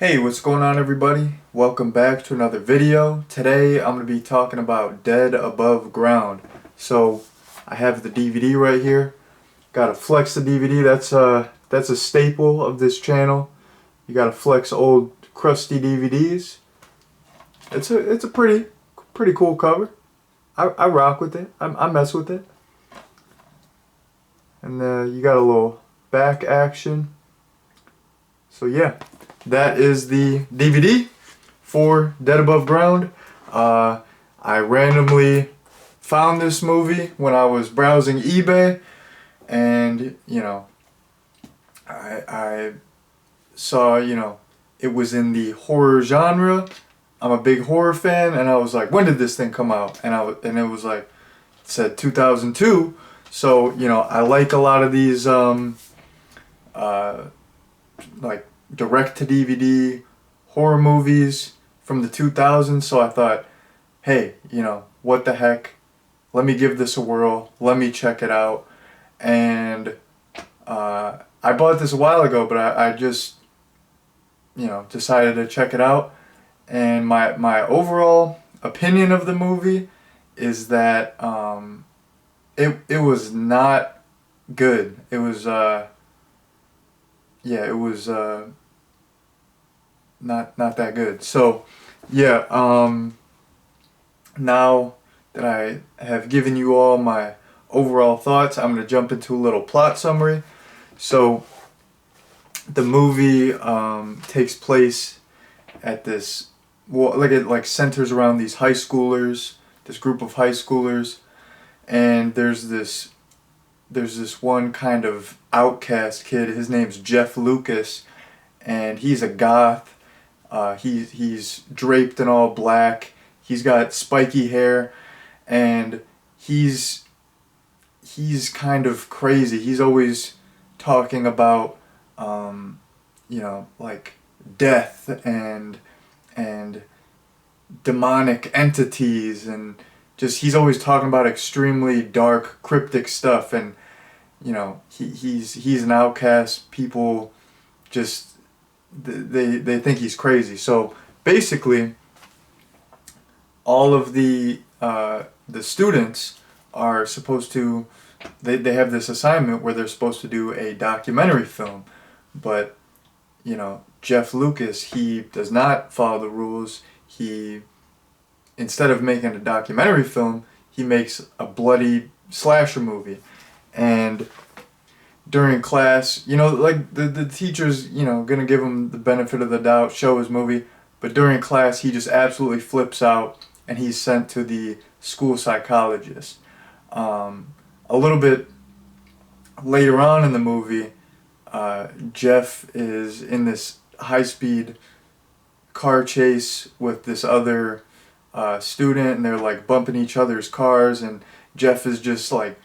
Hey, what's going on everybody? Welcome back to another video. Today I'm going to be talking about Dead Above Ground. So I have the DVD right here. Gotta flex the DVD. That's a staple of this channel. You gotta flex old crusty DVDs. It's a pretty cool cover. I rock with it. I mess with it. And you got a little back action. So yeah, that is the DVD for Dead Above Ground. I randomly found this movie when I was browsing eBay, and I saw it was in the horror genre. I'm a big horror fan, and I was like, when did this thing come out? And it was like, it said 2002. So I like a lot of these like direct to DVD horror movies from the 2000s. So I thought, hey, what the heck? Let me give this a whirl. Let me check it out. And I bought this a while ago, but I just decided to check it out. And my overall opinion of the movie is that it was not good. It was it was not that good. So yeah, now that I have given you all my overall thoughts, I'm going to jump into a little plot summary. So the movie takes place at this, well, like it centers around these high schoolers, this group of high schoolers, and there's this one kind of outcast kid. His name's Jeff Lucas, and he's a goth. He's draped in all black. He's got spiky hair, and he's kind of crazy. He's always talking about like death and demonic entities, and just he's always talking about extremely dark, cryptic stuff. And he's an outcast. People just they think he's crazy. So basically, all of the students are supposed to, they have this assignment where they're supposed to do a documentary film, but Jeff Lucas, he does not follow the rules. He, instead of making a documentary film, he makes a bloody slasher movie. And during class, like the teacher's, gonna give him the benefit of the doubt, show his movie, but during class he just absolutely flips out, and he's sent to the school psychologist. A little bit later on in the movie, Jeff is in this high-speed car chase with this other student, and they're like bumping each other's cars, and Jeff is just like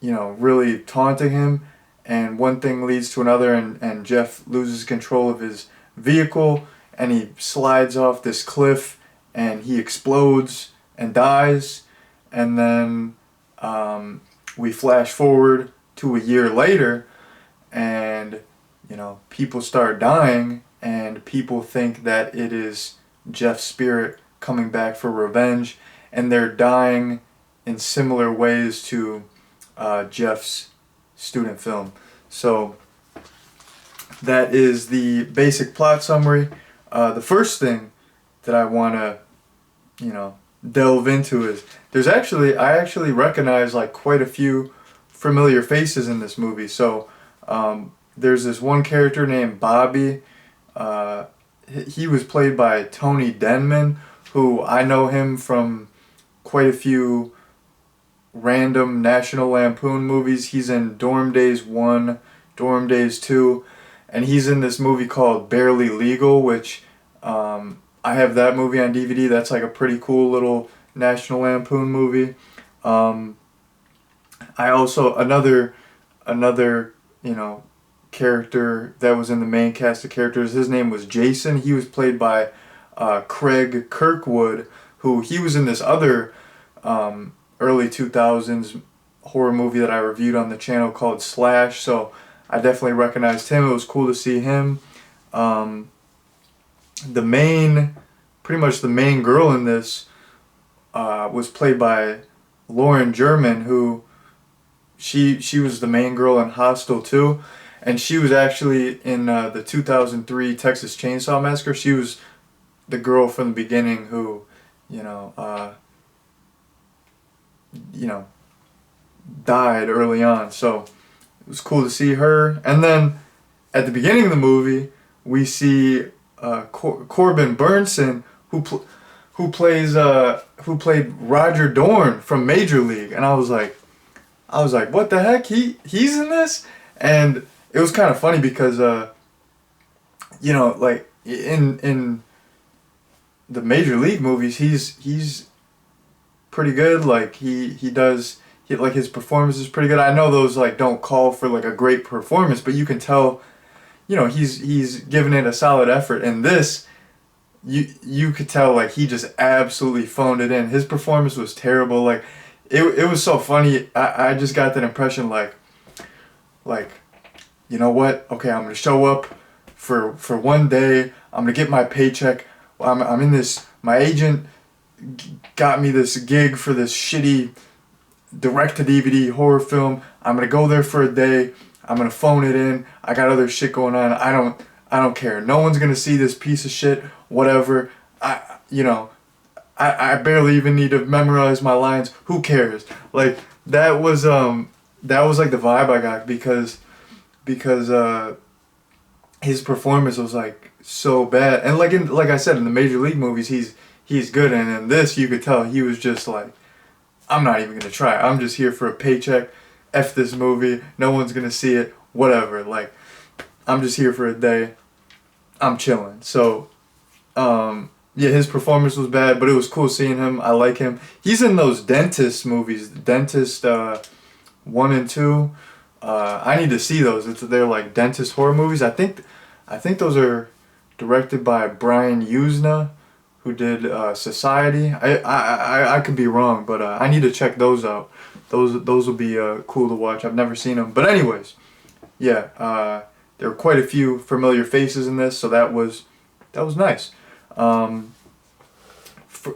really taunting him, and one thing leads to another, and Jeff loses control of his vehicle, and he slides off this cliff, and he explodes and dies. And then we flash forward to a year later, and people start dying, and people think that it is Jeff's spirit coming back for revenge, and they're dying in similar ways to Jeff's student film. So that is the basic plot summary. The first thing that I want to delve into is I actually recognize like quite a few familiar faces in this movie. So there's this one character named Bobby. He was played by Tony Denman, who I know him from quite a few random National Lampoon movies. He's in Dorm Days 1, Dorm Days 2, and he's in this movie called Barely Legal, which I have that movie on DVD. That's like a pretty cool little National Lampoon movie. I also, another character that was in the main cast of characters, his name was Jason. He was played by Craig Kirkwood, who he was in this other early 2000s horror movie that I reviewed on the channel called Slash, so I definitely recognized him. It was cool to see him. the main, pretty much the main girl in this was played by Lauren German, who she was the main girl in Hostel 2, and she was actually in the 2003 Texas Chainsaw Massacre. She was the girl from the beginning who, you know, you know, died early on. So it was cool to see her. And then at the beginning of the movie, we see Corbin Burnson, who played Roger Dorn from Major League, and I was like, what the heck? He's in this, and it was kind of funny because you know, like in the Major League movies, he's pretty good. Like like his performance is pretty good. I know those like don't call for like a great performance, but you can tell, you know, he's giving it a solid effort. And this, you could tell like he just absolutely phoned it in. His performance was terrible. Like it was so funny. I just got that impression like you know what? Okay, I'm gonna show up for one day. I'm gonna get my paycheck. I'm in this. My agent got me this gig for this shitty direct-to-DVD horror film. I'm gonna go there for a day. I'm gonna phone it in. I got other shit going on. I don't care. No one's gonna see this piece of shit. Whatever. You know, I barely even need to memorize my lines. Who cares? Like that was like the vibe I got because his performance was like so bad. And like I said, in the Major League movies, he's good, and in this you could tell he was just like, I'm not even gonna try. I'm just here for a paycheck. F this movie. No one's gonna see it. Whatever. Like, I'm just here for a day. I'm chilling. So, yeah, his performance was bad, but it was cool seeing him. I like him. He's in those Dentist movies. Dentist 1 and 2. I need to see those. They're like dentist horror movies. I think those are directed by Brian Usna, who did Society. I could be wrong, but I need to check those out. Those will be cool to watch. I've never seen them, but anyways, yeah, there were quite a few familiar faces in this, so that was nice.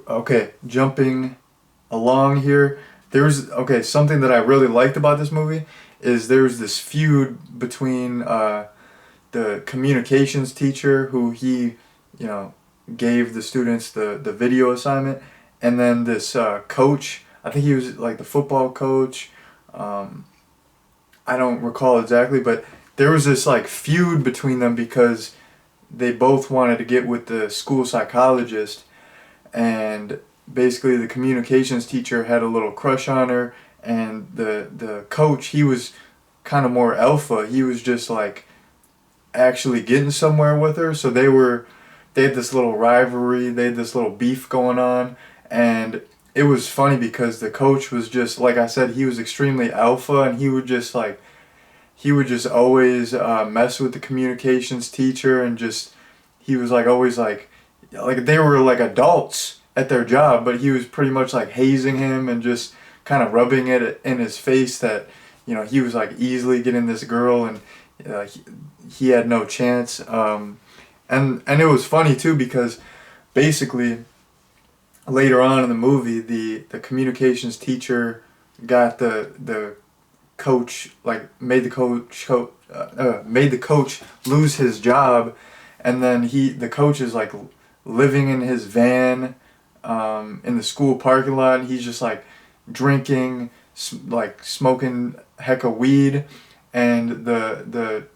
Okay, jumping along here. Something that I really liked about this movie is there's this feud between the communications teacher who you know, gave the students the video assignment, and then this coach. I think he was like the football coach. I don't recall exactly, but there was this like feud between them because they both wanted to get with the school psychologist, and basically the communications teacher had a little crush on her, and the coach, he was kind of more alpha. He was just like actually getting somewhere with her, so they had this little rivalry, they had this little beef going on, and it was funny because the coach was just, like I said, he was extremely alpha, and he would just always mess with the communications teacher, and just, he was like always like they were like adults at their job, but he was pretty much like hazing him and just kind of rubbing it in his face that, you know, he was like easily getting this girl, and he had no chance. And it was funny too because basically later on in the movie, the communications teacher got the coach, like made the coach lose his job, and then the coach is like living in his van in the school parking lot, and he's just like drinking, like smoking heck of weed, and the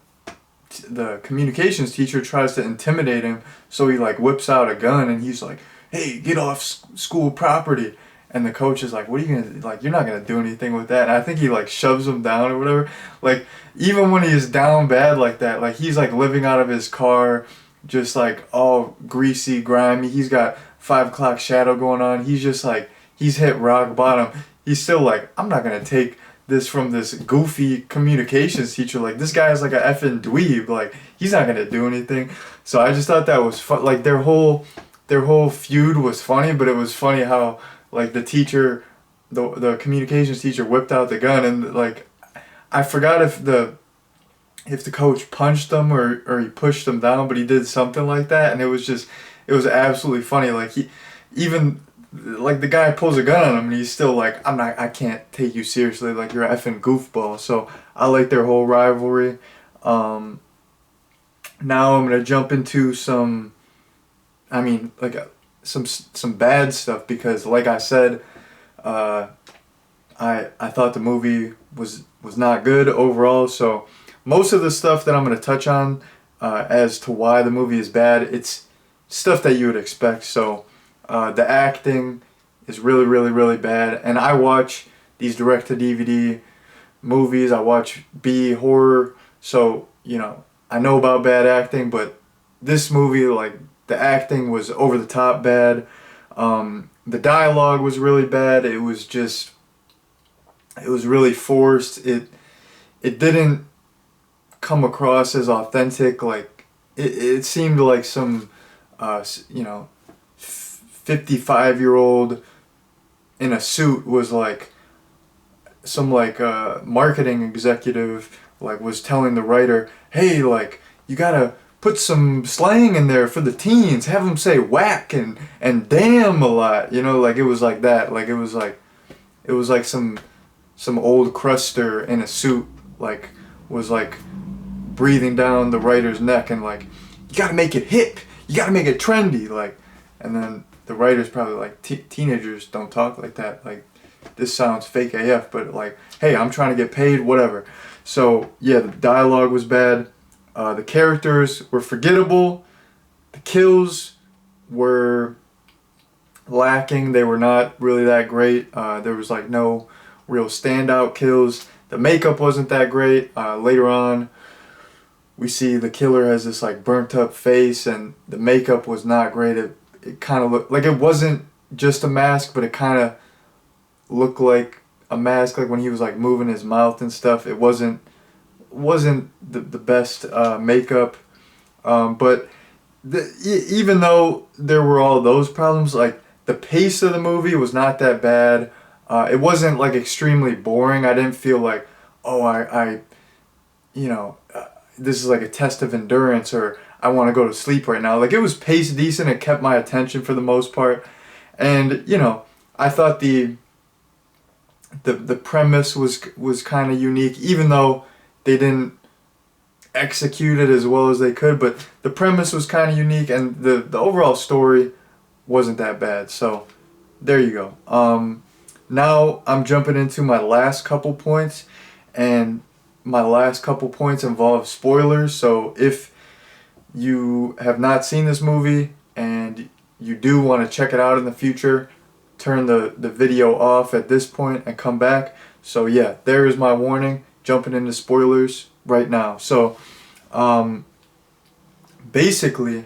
communications teacher tries to intimidate him, so he like whips out a gun and he's like, hey, get off school property. And the coach is like, what are you gonna, like, you're not gonna do anything with that. And I think he like shoves him down or whatever. Like, even when he is down bad like that, like he's like living out of his car, just like all greasy, grimy. He's got 5 o'clock shadow going on. He's just like, he's hit rock bottom. He's still like, I'm not gonna take this from this goofy communications teacher. Like, this guy is like a effing dweeb. Like, he's not gonna do anything. So I just thought that was fun. Like, their whole feud was funny, but it was funny how like the teacher, the communications teacher whipped out the gun, and like I forgot if if the coach punched him or he pushed him down, but he did something like that, and it was absolutely funny. Like he, even like the guy pulls a gun on him, and he's still like, I can't take you seriously. Like you're an effing goofball. So I like their whole rivalry. Um, Now I'm gonna jump into some, I mean, like some bad stuff because, like I said, uh, I thought the movie was not good overall. So most of the stuff that I'm gonna touch on as to why the movie is bad, it's stuff that you would expect. So the acting is really really really bad, and I watch these direct to DVD movies. I watch B horror, so I know about bad acting, but this movie, like the acting was over the top bad. The dialogue was really bad. It was really forced. It didn't come across as authentic. Like it seemed like some, 55-year-old in a suit was like some like marketing executive like was telling the writer, hey, like you gotta put some slang in there for the teens, have them say whack and damn a lot, like it was like that. Like it was like some old cruster in a suit like was like breathing down the writer's neck and like, you gotta make it hip, you gotta make it trendy, like. And then the writer's probably like, teenagers don't talk like that, like this sounds fake AF, but like, hey, I'm trying to get paid, whatever. So yeah, the dialogue was bad. The characters were forgettable. The kills were lacking. They were not really that great. There was like no real standout kills. The makeup wasn't that great. Later on, we see the killer has this like burnt up face, and the makeup was not great. It kind of looked like it wasn't just a mask, but it kind of looked like a mask, like when he was like moving his mouth and stuff. It wasn't the best makeup, but even though there were all those problems, like the pace of the movie was not that bad. It wasn't like extremely boring. I didn't feel like, oh, I this is like a test of endurance, or I want to go to sleep right now. Like it was paced decent. It kept my attention for the most part, and I thought the premise was kind of unique, even though they didn't execute it as well as they could. But the premise was kind of unique, and the overall story wasn't that bad. So there you go. Now I'm jumping into my last couple points, and my last couple points involve spoilers. So if you have not seen this movie and you do want to check it out in the future, turn the video off at this point and come back. So yeah, there is my warning, jumping into spoilers right now. So basically,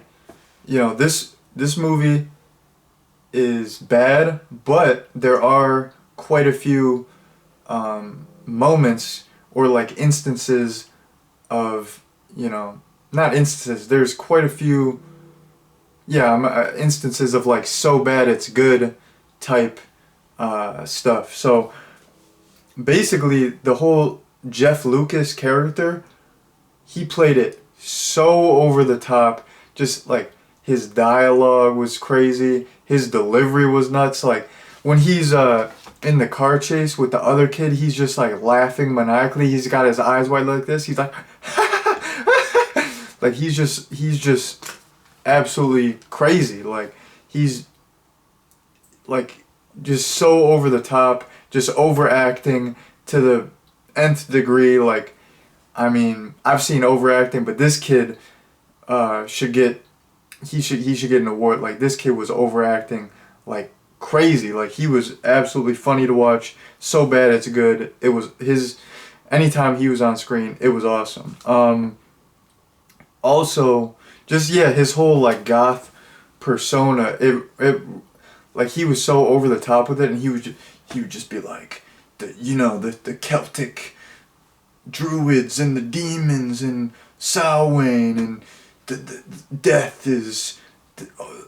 this movie is bad, but there are quite a few moments or like instances of, not instances, there's quite a few, instances of like so bad it's good type stuff. So basically, the whole Jeff Lucas character, he played it so over the top. Just like his dialogue was crazy, his delivery was nuts. Like when he's in the car chase with the other kid, he's just like laughing maniacally. He's got his eyes wide like this. He's like, like he's just absolutely crazy. Like he's like just so over the top, just overacting to the nth degree. Like, I mean, I've seen overacting, but this kid should get he should get an award. Like this kid was overacting like crazy. Like he was absolutely funny to watch. So bad it's good. It was his anytime he was on screen, it was awesome. Also, just his whole like goth persona. It like he was so over the top with it, and he would just be like the Celtic druids and the demons and Samhain and the death is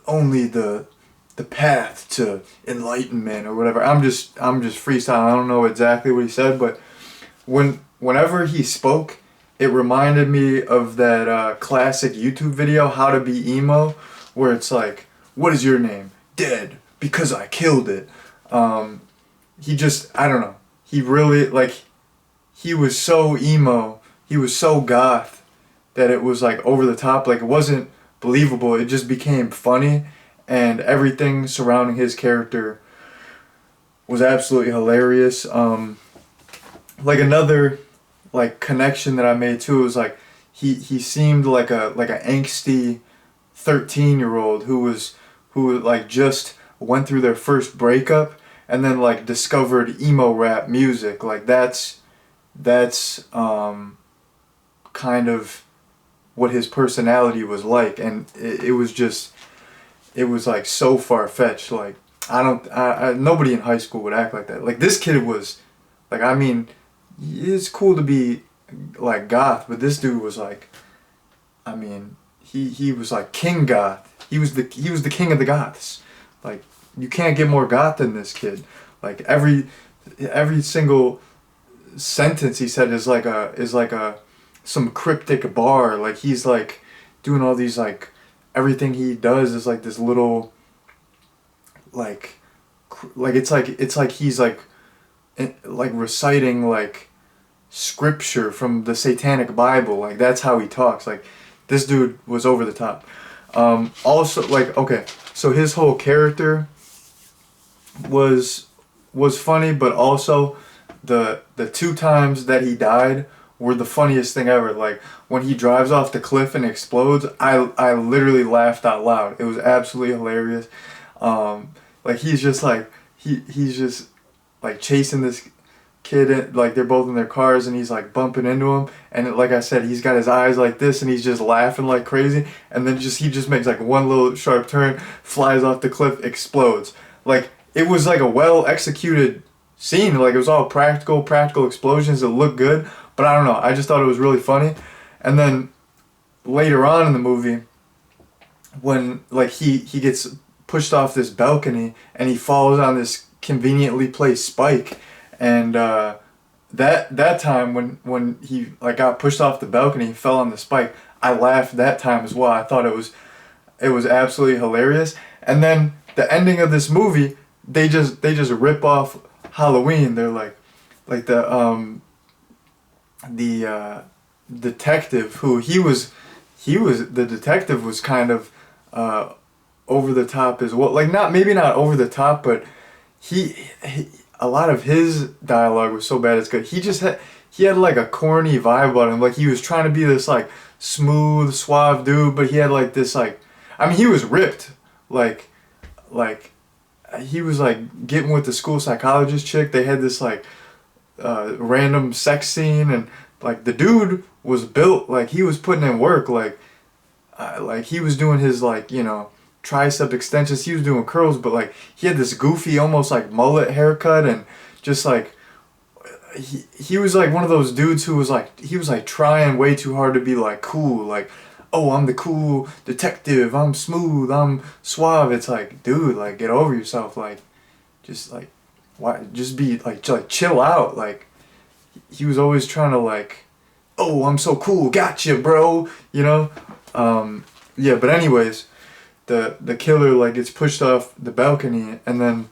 only the path to enlightenment or whatever. I'm just freestyling. I don't know exactly what he said, but whenever he spoke, it reminded me of that classic YouTube video, How to Be Emo, where it's like, what is your name? Dead, because I killed it. He just, I don't know. He really, like, he was so emo, he was so goth, that it was like over the top. Like, it wasn't believable, it just became funny, and everything surrounding his character was absolutely hilarious. Like another like connection that I made too was like he seemed like a angsty 13-year-old who like just went through their first breakup and then like discovered emo rap music. Like that's kind of what his personality was like, and it was just, it was like so far-fetched. Like nobody in high school would act like that. Like this kid was like, I mean, it's cool to be like goth, but this dude was like, I mean, he was like King Goth. He was the king of the goths. Like, you can't get more goth than this kid. Like every single sentence he said is like a some cryptic bar. Like he's like doing all these, like everything he does is like this little like it's like he's like reciting like scripture from the Satanic Bible. Like that's how he talks. Like this dude was over the top. Also, like, okay, so his whole character was funny, but also the two times that he died were the funniest thing ever. Like when he drives off the cliff and explodes, I literally laughed out loud. It was absolutely hilarious. Like he's just like he's just like chasing this kid, like they're both in their cars and he's like bumping into him, and like I said, he's got his eyes like this and he's just laughing like crazy, and then he just makes like one little sharp turn, flies off the cliff, explodes. Like it was like a well executed scene. Like it was all practical explosions that looked good, but I don't know, I just thought it was really funny. And then later on in the movie, when like he gets pushed off this balcony and he falls on this conveniently placed spike, and that time when he like got pushed off the balcony, he fell on the spike, I laughed that time as well. I thought it was absolutely hilarious. And then the ending of this movie, they just rip off Halloween. They're like the detective, who the detective was kind of over the top as well. Like maybe not over the top, but he a lot of his dialogue was so bad it's good. He had like a corny vibe about him. Like he was trying to be this like smooth, suave dude, but he had like this like, I mean, he was ripped. Like he was like getting with the school psychologist chick. They had this like random sex scene, and like the dude was built, like he was putting in work. Like he was doing his like, you know, tricep extensions, he was doing curls, but like he had this goofy almost like mullet haircut, and just like he was like one of those dudes who was like, he was like trying way too hard to be like cool. Like, oh, I'm the cool detective, I'm smooth, I'm suave. It's like, dude, like get over yourself. Like just like, why, just be like chill out. Like he was always trying to like, oh, I'm so cool, gotcha bro, you know. Yeah, but anyways, the killer like gets pushed off the balcony, and then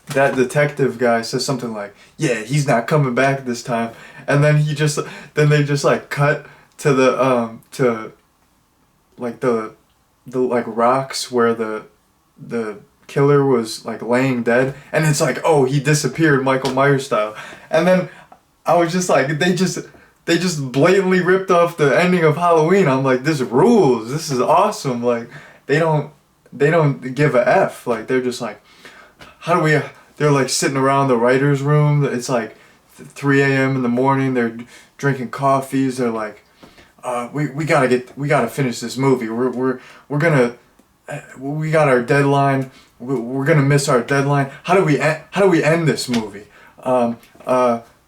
that detective guy says something like, yeah, he's not coming back this time. And then they just like cut to the to like the like rocks where the killer was like laying dead, and it's like, oh, he disappeared Michael Myers style. And then I was just like, they just blatantly ripped off the ending of Halloween. I'm like, this rules, this is awesome. Like they don't give a F. Like they're just like, how do we, they're like sitting around the writer's room. It's like 3 a.m. in the morning. They're drinking coffees. They're like, we gotta finish this movie. We got our deadline. We're gonna miss our deadline. How do we end this movie? How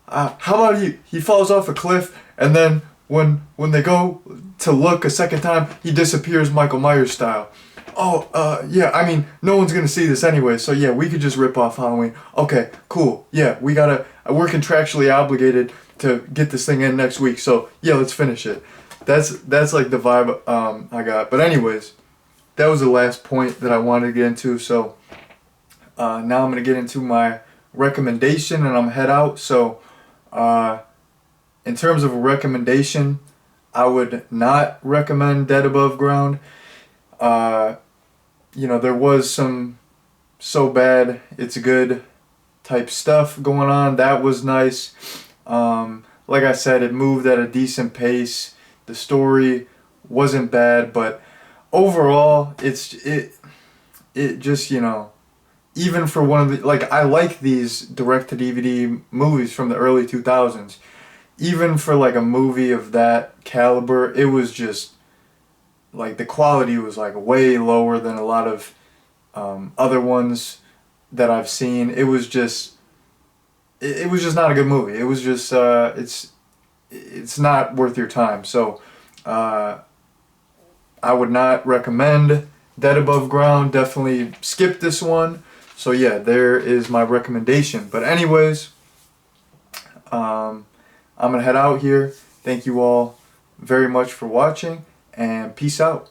about he falls off a cliff, and then when they go to look a second time, he disappears Michael Myers style. Oh, yeah, I mean, no one's gonna see this anyway, so yeah, we could just rip off Halloween. Okay, cool, yeah, we gotta, we're contractually obligated to get this thing in next week. So yeah, let's finish it. That's like the vibe I got. But anyways, that was the last point that I wanted to get into. So now I'm gonna get into my recommendation, and I'm gonna head out. So in terms of a recommendation, I would not recommend Dead Above Ground. There was some so bad it's good type stuff going on. That was nice. Like I said, it moved at a decent pace. The story wasn't bad, but overall, it just, even for one of the, like, I like these direct-to-DVD movies from the early 2000s. Even for like a movie of that caliber, it was just like the quality was like way lower than a lot of other ones that I've seen. It was just not a good movie. It was just it's not worth your time. So I would not recommend Dead Above Ground. Definitely skip this one. So yeah, there is my recommendation. But anyways, I'm gonna head out here. Thank you all very much for watching, and peace out.